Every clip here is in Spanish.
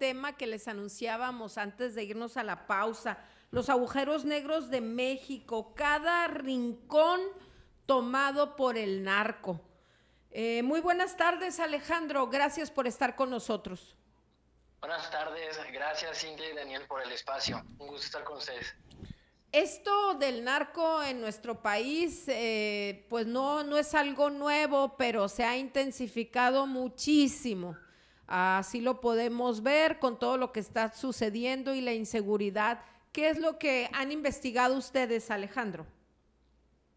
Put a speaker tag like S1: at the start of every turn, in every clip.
S1: tema que les anunciábamos antes de irnos a la pausa, los agujeros negros de México, cada rincón tomado por el narco. Muy buenas tardes, Alejandro, gracias por estar con nosotros.
S2: Buenas tardes, gracias Cintia y Daniel por el espacio. Un gusto estar con ustedes.
S1: Esto del narco en nuestro país, pues no es algo nuevo, pero se ha intensificado muchísimo. Así lo podemos ver con todo lo que está sucediendo y la inseguridad. ¿Qué es lo que han investigado ustedes, Alejandro?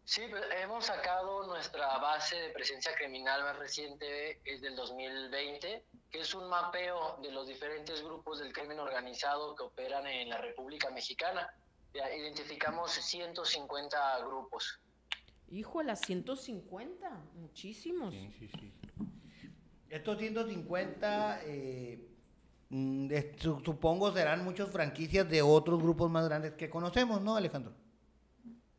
S2: Sí, pues, hemos sacado nuestra base de presencia criminal más reciente, es del 2020, que es un mapeo de los diferentes grupos del crimen organizado que operan en la República Mexicana. Ya identificamos 150 grupos.
S1: Híjole, 150, muchísimos.
S3: Sí. Estos 150, supongo serán muchas franquicias de otros grupos más grandes que conocemos, ¿no, Alejandro?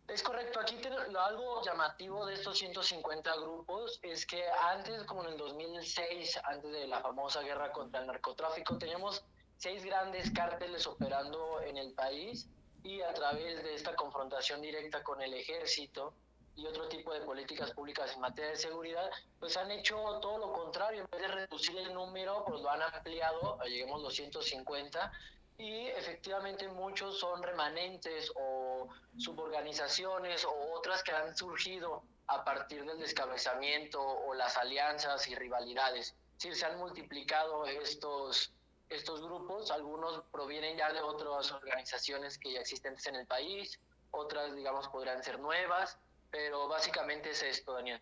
S2: Es correcto, aquí algo llamativo de estos 150 grupos es que antes, como en el 2006, antes de la famosa guerra contra el narcotráfico, teníamos 6 grandes cárteles operando en el país, y a través de esta confrontación directa con el ejército y otro tipo de políticas públicas en materia de seguridad, pues han hecho todo lo contrario. En vez de reducir el número, pues lo han ampliado, lleguemos a los 150, y efectivamente muchos son remanentes o suborganizaciones o otras que han surgido a partir del descabezamiento o las alianzas y rivalidades. Sí, se han multiplicado estos grupos, algunos provienen ya de otras organizaciones que ya existentes en el país, otras, digamos, podrán ser nuevas, pero básicamente es esto, Daniel.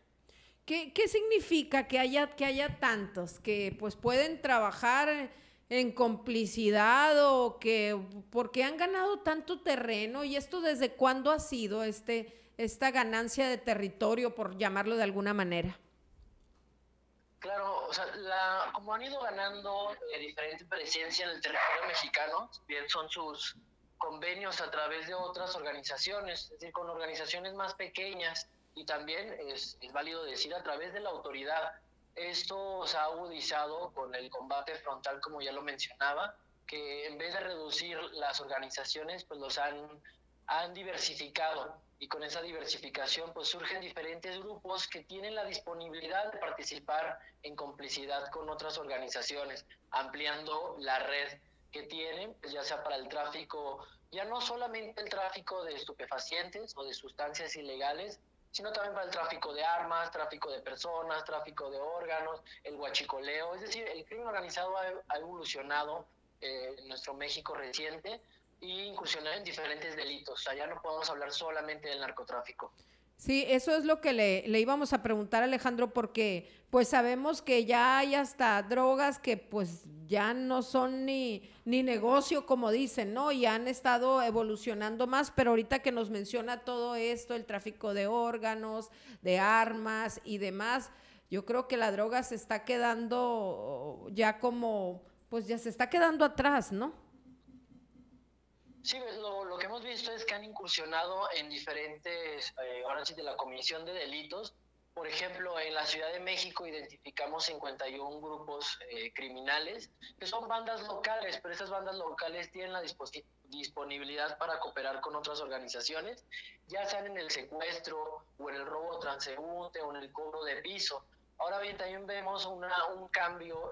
S1: ¿Qué significa que haya tantos que pues pueden trabajar en complicidad o que porque han ganado tanto terreno? ¿Y esto desde cuándo ha sido esta ganancia de territorio, por llamarlo de alguna manera?
S2: Claro, o sea, como han ido ganando diferente presencia en el territorio mexicano, bien son sus convenios a través de otras organizaciones, es decir, con organizaciones más pequeñas, y también es válido decir a través de la autoridad. Esto se ha agudizado con el combate frontal, como ya lo mencionaba, que en vez de reducir las organizaciones, pues han diversificado, y con esa diversificación pues surgen diferentes grupos que tienen la disponibilidad de participar en complicidad con otras organizaciones, ampliando la red que tienen, pues ya sea para el tráfico, ya no solamente el tráfico de estupefacientes o de sustancias ilegales, sino también para el tráfico de armas, tráfico de personas, tráfico de órganos, el huachicoleo. Es decir, el crimen organizado ha evolucionado en nuestro México reciente, y incursionar en diferentes delitos. O sea, ya no podemos hablar solamente del narcotráfico.
S1: Sí, eso es lo que le íbamos a preguntar a Alejandro, porque pues sabemos que ya hay hasta drogas que pues ya no son ni negocio, como dicen, ¿no? Y han estado evolucionando más, pero ahorita que nos menciona todo esto, el tráfico de órganos, de armas y demás, yo creo que la droga se está quedando ya como, pues ya se está quedando atrás, ¿no?
S2: Sí, lo que hemos visto es que han incursionado en diferentes, ahora sí, de la comisión de delitos. Por ejemplo, en la Ciudad de México identificamos 51 grupos criminales, que son bandas locales, pero esas bandas locales tienen la disponibilidad para cooperar con otras organizaciones, ya sean en el secuestro o en el robo transeúnte o en el cobro de piso. Ahora bien, también vemos un cambio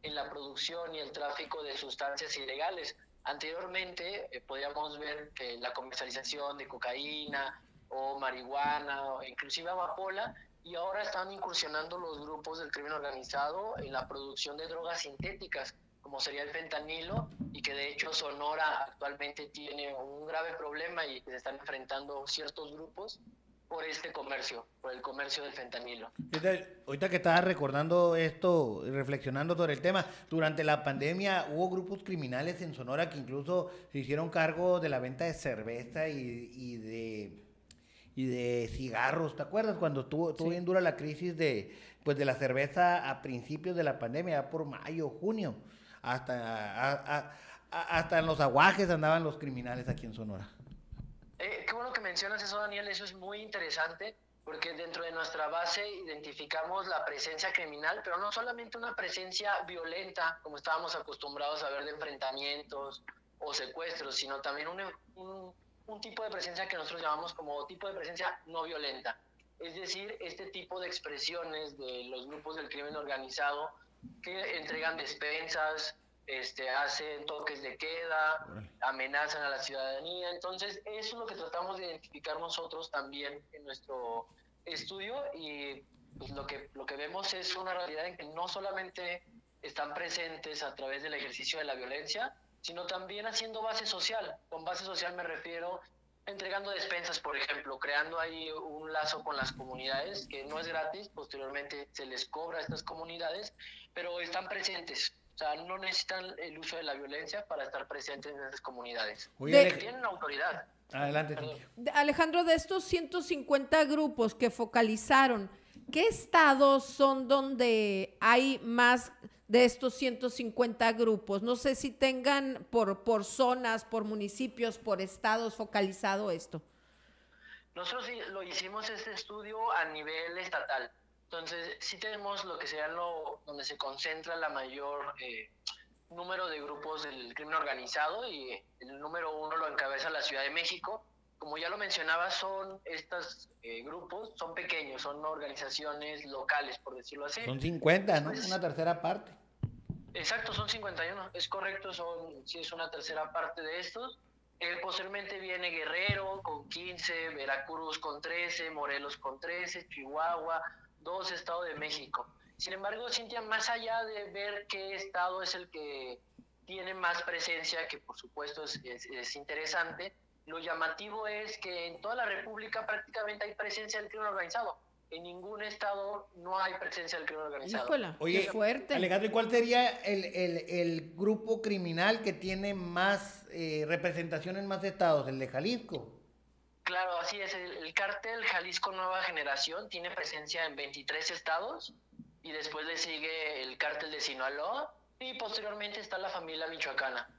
S2: en la producción y el tráfico de sustancias ilegales. Anteriormente podíamos ver que la comercialización de cocaína o marihuana o inclusive amapola, y ahora están incursionando los grupos del crimen organizado en la producción de drogas sintéticas, como sería el fentanilo, y que de hecho Sonora actualmente tiene un grave problema y que se están enfrentando ciertos grupos por por el comercio del fentanilo.
S3: Ahorita que estaba recordando esto, reflexionando sobre el tema, durante la pandemia hubo grupos criminales en Sonora que incluso se hicieron cargo de la venta de cerveza y de cigarros. ¿Te acuerdas cuando estuvo bien dura la crisis de la cerveza a principios de la pandemia, ya por mayo, junio? Hasta en los aguajes andaban los criminales aquí en Sonora.
S2: Qué bueno que mencionas eso, Daniel, eso es muy interesante, porque dentro de nuestra base identificamos la presencia criminal, pero no solamente una presencia violenta, como estábamos acostumbrados a ver de enfrentamientos o secuestros, sino también un tipo de presencia que nosotros llamamos como tipo de presencia no violenta. Es decir, este tipo de expresiones de los grupos del crimen organizado que entregan despensas, hacen toques de queda, amenazan a la ciudadanía. Entonces, eso es lo que tratamos de identificar nosotros también en nuestro estudio, y pues lo que vemos es una realidad en que no solamente están presentes a través del ejercicio de la violencia, sino también haciendo base social. Con base social me refiero entregando despensas, por ejemplo, creando ahí un lazo con las comunidades, que no es gratis, posteriormente se les cobra a estas comunidades, pero están presentes. O sea, no necesitan el uso de la violencia para estar presentes en esas comunidades.
S3: Oye,
S2: Tienen autoridad.
S3: Adelante.
S1: Alejandro, de estos 150 grupos que focalizaron, ¿qué estados son donde hay más de estos 150 grupos? No sé si tengan por zonas, por municipios, por estados focalizado esto.
S2: Nosotros sí lo hicimos este estudio a nivel estatal. Entonces, sí tenemos lo que sería donde se concentra la mayor número de grupos del crimen organizado, y el número 1 lo encabeza la Ciudad de México. Como ya lo mencionaba, son estos grupos, son pequeños, son organizaciones locales, por decirlo así.
S3: Son 50, ¿no? Una tercera parte.
S2: Exacto, son 51, es correcto, sí es una tercera parte de estos. Posteriormente viene Guerrero con 15, Veracruz con 13, Morelos con 13, Chihuahua, 2, Estado de México. Sin embargo, Cintia, más allá de ver qué estado es el que tiene más presencia, que por supuesto es interesante, lo llamativo es que en toda la República prácticamente hay presencia del crimen organizado. En ningún estado no hay presencia del crimen organizado.
S1: Híjola,
S3: oye,
S1: qué fuerte.
S3: Alejandro, ¿y cuál sería el grupo criminal que tiene más representación en más estados? ¿El de Jalisco?
S2: Claro, así es. El cártel Jalisco Nueva Generación tiene presencia en 23 estados, y después le sigue el cártel de Sinaloa, y posteriormente está la familia michoacana.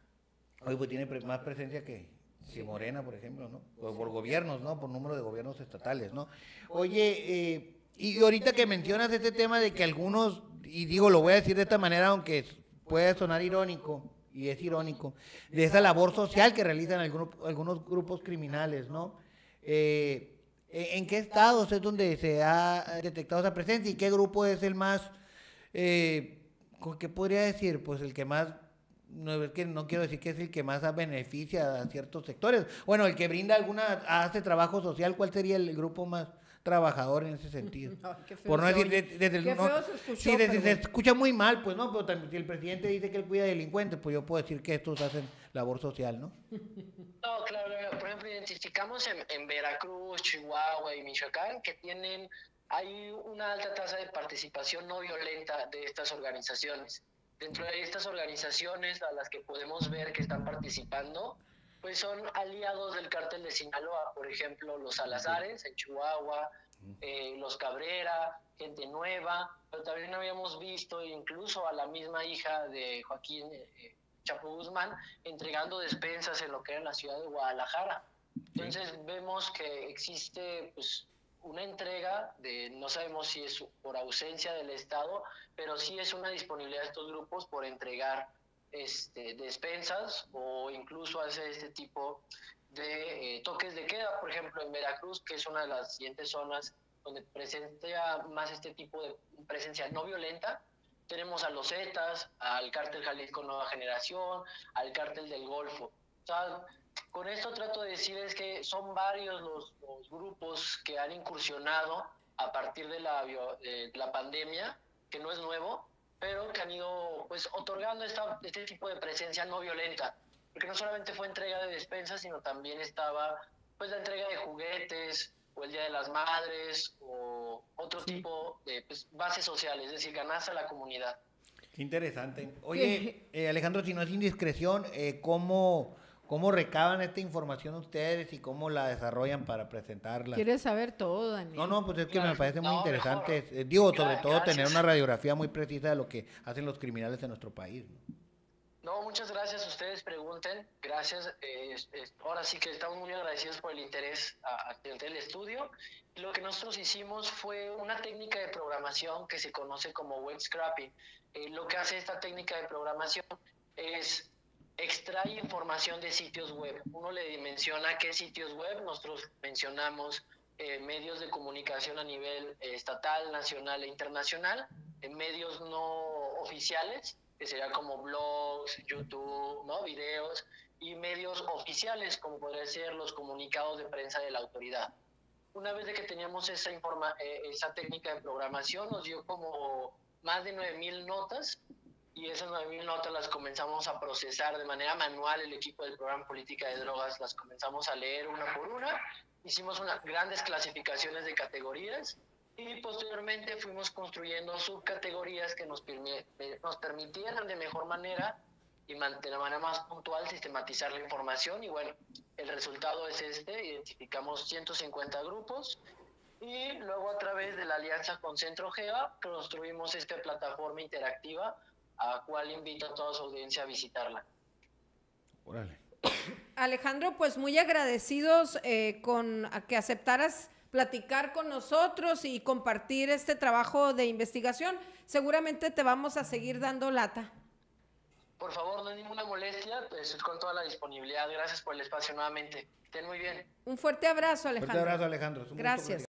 S3: Oye, pues tiene más presencia que Morena, por ejemplo, ¿no? Por gobiernos, ¿no? Por número de gobiernos estatales, ¿no? Oye, y ahorita que mencionas este tema de que algunos, y digo, lo voy a decir de esta manera, aunque puede sonar irónico, y es irónico, de esa labor social que realizan algunos grupos criminales, ¿no? ¿En qué estados es donde se ha detectado esa presencia y qué grupo es el más, qué podría decir? Pues el que más, no, es que no quiero decir que es el que más beneficia a ciertos sectores. Bueno, el que brinda hace trabajo social, ¿cuál sería el grupo más trabajador en ese sentido?
S1: No, qué feo
S3: por no decir, se escucha muy mal, pues no, pero también si el presidente dice que él cuida delincuentes, pues yo puedo decir que estos hacen labor social, ¿no?
S2: No, claro, por ejemplo, identificamos en Veracruz, Chihuahua y Michoacán que hay una alta tasa de participación no violenta de estas organizaciones. Dentro de estas organizaciones a las que podemos ver que están participando, pues son aliados del cártel de Sinaloa, por ejemplo, los Salazares en Chihuahua, los Cabrera, Gente Nueva, pero también habíamos visto incluso a la misma hija de Joaquín Chapo Guzmán entregando despensas en lo que era la ciudad de Guadalajara. Entonces vemos que existe pues una entrega no sabemos si es por ausencia del Estado, pero sí es una disponibilidad de estos grupos por entregar despensas, o incluso hacer este tipo de toques de queda. Por ejemplo, en Veracruz, que es una de las siguientes zonas donde presenta más este tipo de presencia no violenta, tenemos a los Zetas, al cártel Jalisco Nueva Generación, al cártel del Golfo. O sea, con esto trato de decir es que son varios los grupos que han incursionado a partir de la pandemia, que no es nuevo, pero que han ido pues otorgando este tipo de presencia no violenta, porque no solamente fue entrega de despensas, sino también estaba pues la entrega de juguetes, o el Día de las Madres, o otro tipo de pues, bases sociales, es decir, ganarse a la comunidad.
S3: Qué interesante. Oye, Alejandro, si no es indiscreción, ¿cómo recaban esta información ustedes y cómo la desarrollan para presentarla?
S1: Quieres saber todo, Daniel.
S3: No, pues es que me parece muy interesante. Digo, sobre todo tener una radiografía muy precisa de lo que hacen los criminales en nuestro país, ¿no?
S2: No, muchas gracias. Ustedes pregunten. Gracias. Ahora sí que estamos muy agradecidos por el interés ante el estudio. Lo que nosotros hicimos fue una técnica de programación que se conoce como web scraping. Lo que hace esta técnica de programación es extrae información de sitios web. Uno le menciona qué sitios web. Nosotros mencionamos medios de comunicación a nivel estatal, nacional e internacional, medios no oficiales, que sería como blogs, YouTube, ¿no? Videos, y medios oficiales, como podrían ser los comunicados de prensa de la autoridad. Una vez de que teníamos esa técnica de programación, nos dio como más de 9,000 notas, y esas 9,000 notas las comenzamos a procesar de manera manual. El equipo del programa Política de Drogas las comenzamos a leer una por una, hicimos grandes clasificaciones de categorías, y posteriormente fuimos construyendo subcategorías que nos permitieran de mejor manera y de manera más puntual sistematizar la información. Y bueno, el resultado es identificamos 150 grupos, y luego a través de la alianza con Centro Geo construimos esta plataforma interactiva, a cual invito a toda su audiencia a visitarla.
S3: Órale.
S1: Alejandro, pues muy agradecidos a que aceptaras platicar con nosotros y compartir este trabajo de investigación. Seguramente te vamos a seguir dando lata.
S2: Por favor, no hay ninguna molestia, pues, con toda la disponibilidad. Gracias por el espacio nuevamente. Estén muy bien.
S1: Un fuerte abrazo, Alejandro.
S3: Fuerte abrazo, Alejandro. Es un gusto
S1: Gracias.
S3: platicar.